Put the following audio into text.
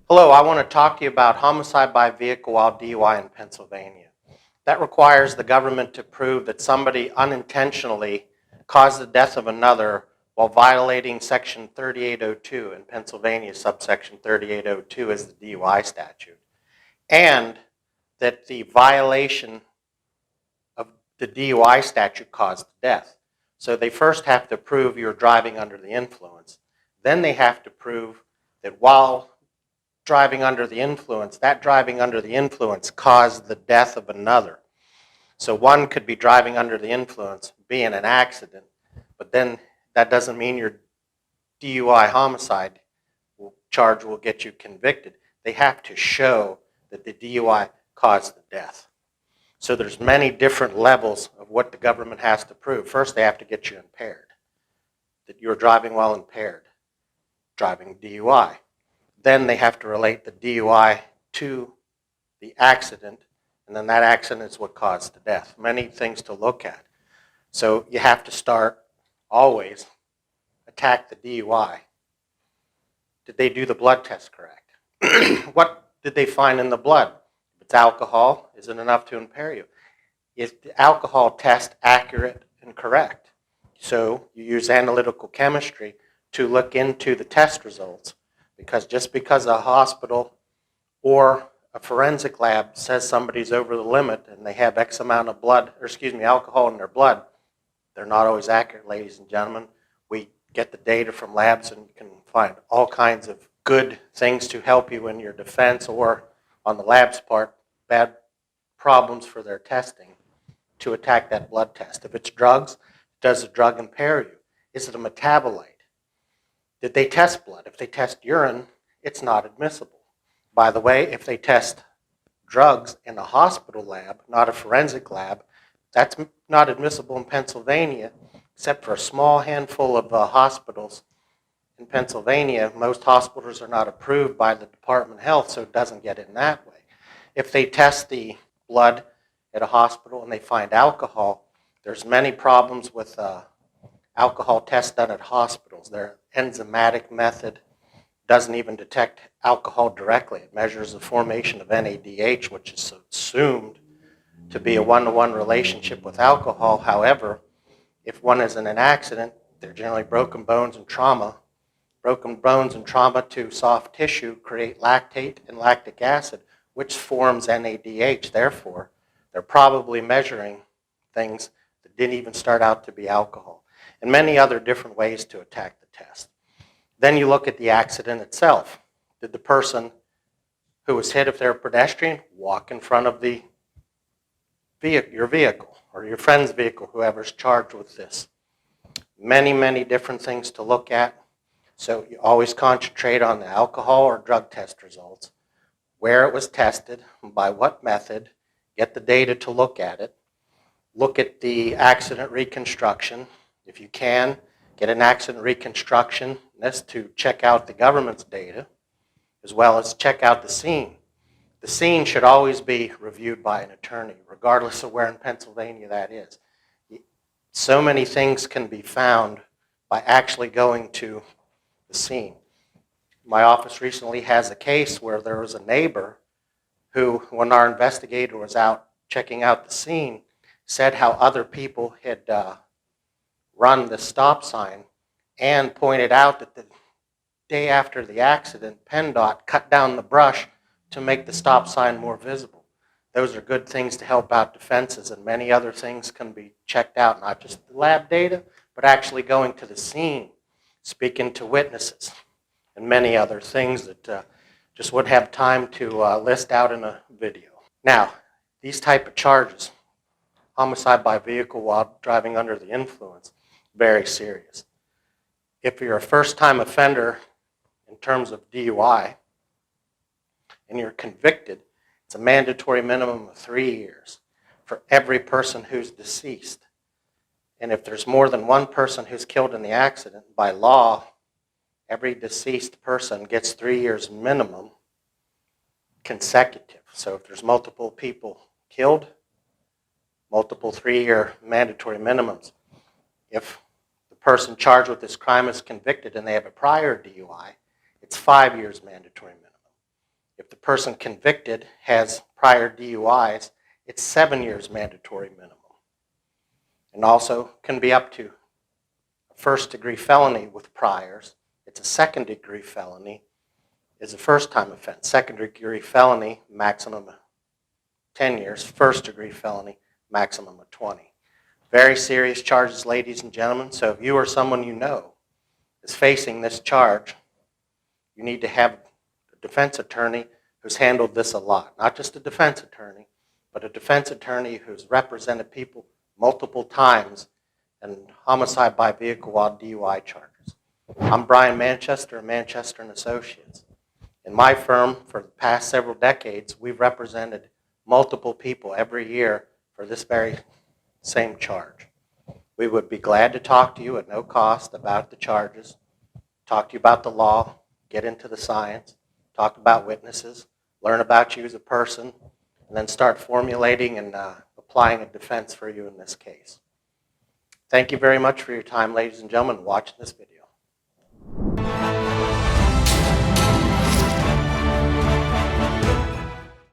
Hello, I want to talk to you about homicide by vehicle while DUI in Pennsylvania. That requires the government to prove that somebody unintentionally caused the death of another while violating Section 3802 in Pennsylvania. Subsection 3802 is the DUI statute. And that the violation of the DUI statute caused death. So they first have to prove you're driving under the influence. Then they have to prove that while driving under the influence, that driving under the influence caused the death of another. So one could be driving under the influence, be in an accident, but then that doesn't mean your DUI homicide charge will get you convicted. They have to show that the DUI caused the death. So there's many different levels of what the government has to prove. First, they have to get you impaired, that you're driving while impaired, driving DUI. Then they have to relate the DUI to the accident, and then that accident is what caused the death. Many things to look at. So you have to start always attack the DUI. Did they do the blood test correct? What did they find in the blood? If it's alcohol, is it enough to impair you? Is the alcohol test accurate and correct? So you use analytical chemistry to look into the test results. Because just because a hospital or a forensic lab says somebody's over the limit and they have X amount of alcohol in their blood, they're not always accurate, ladies and gentlemen. We get the data from labs and you can find all kinds of good things to help you in your defense or, on the lab's part, bad problems for their testing to attack that blood test. If it's drugs, does the drug impair you? Is it a metabolite? Did they test blood? If they test urine, it's not admissible. By the way, if they test drugs in a hospital lab, not a forensic lab, that's not admissible in Pennsylvania, except for a small handful of hospitals in Pennsylvania. Most hospitals are not approved by the Department of Health, so it doesn't get in that way. If they test the blood at a hospital and they find alcohol, there's many problems with alcohol tests done at hospitals. Their enzymatic method doesn't even detect alcohol directly. It measures the formation of NADH, which is assumed to be a one-to-one relationship with alcohol. However, if one is in an accident, they're generally broken bones and trauma. Broken bones and trauma to soft tissue create lactate and lactic acid, which forms NADH. Therefore, they're probably measuring things that didn't even start out to be alcohol. And many other different ways to attack the test. Then you look at the accident itself. Did the person who was hit, if they're a pedestrian, walk in front of your vehicle or your friend's vehicle, whoever's charged with this? Many, many different things to look at. So you always concentrate on the alcohol or drug test results, where it was tested, by what method, get the data to look at it, look at the accident reconstruction. If you can, get an accident reconstruction. That's to check out the government's data, as well as check out the scene. The scene should always be reviewed by an attorney, regardless of where in Pennsylvania that is. So many things can be found by actually going to the scene. My office recently has a case where there was a neighbor who, when our investigator was out checking out the scene, said how other people had run the stop sign and pointed out that the day after the accident, PennDOT cut down the brush to make the stop sign more visible. Those are good things to help out defenses, and many other things can be checked out, not just the lab data, but actually going to the scene, speaking to witnesses, and many other things that just wouldn't have time to list out in a video. Now, these type of charges, homicide by vehicle while driving under the influence, very serious. If you're a first-time offender in terms of DUI and you're convicted, it's a mandatory minimum of 3 years for every person who's deceased. And if there's more than one person who's killed in the accident, by law, every deceased person gets 3 years minimum consecutive. So if there's multiple people killed, multiple 3-year mandatory minimums. If the person charged with this crime is convicted and they have a prior DUI, it's 5 years mandatory minimum. If the person convicted has prior DUIs, it's 7 years mandatory minimum. And also can be up to a first-degree felony with priors. It's a second-degree felony. It's a first-time offense. Second-degree felony, maximum of 10 years. First-degree felony, maximum of 20. Very serious charges, ladies and gentlemen. So if you or someone you know is facing this charge, you need to have a defense attorney who's handled this a lot. Not just a defense attorney, but a defense attorney who's represented people multiple times in homicide by vehicle while DUI charges. I'm Brian Manchester of Manchester & Associates. In my firm, for the past several decades, we've represented multiple people every year for this very same charge. We would be glad to talk to you at no cost about the charges, talk to you about the law, get into the science, talk about witnesses, learn about you as a person, and then start formulating and applying a defense for you in this case. Thank you very much for your time, ladies and gentlemen, watching this video.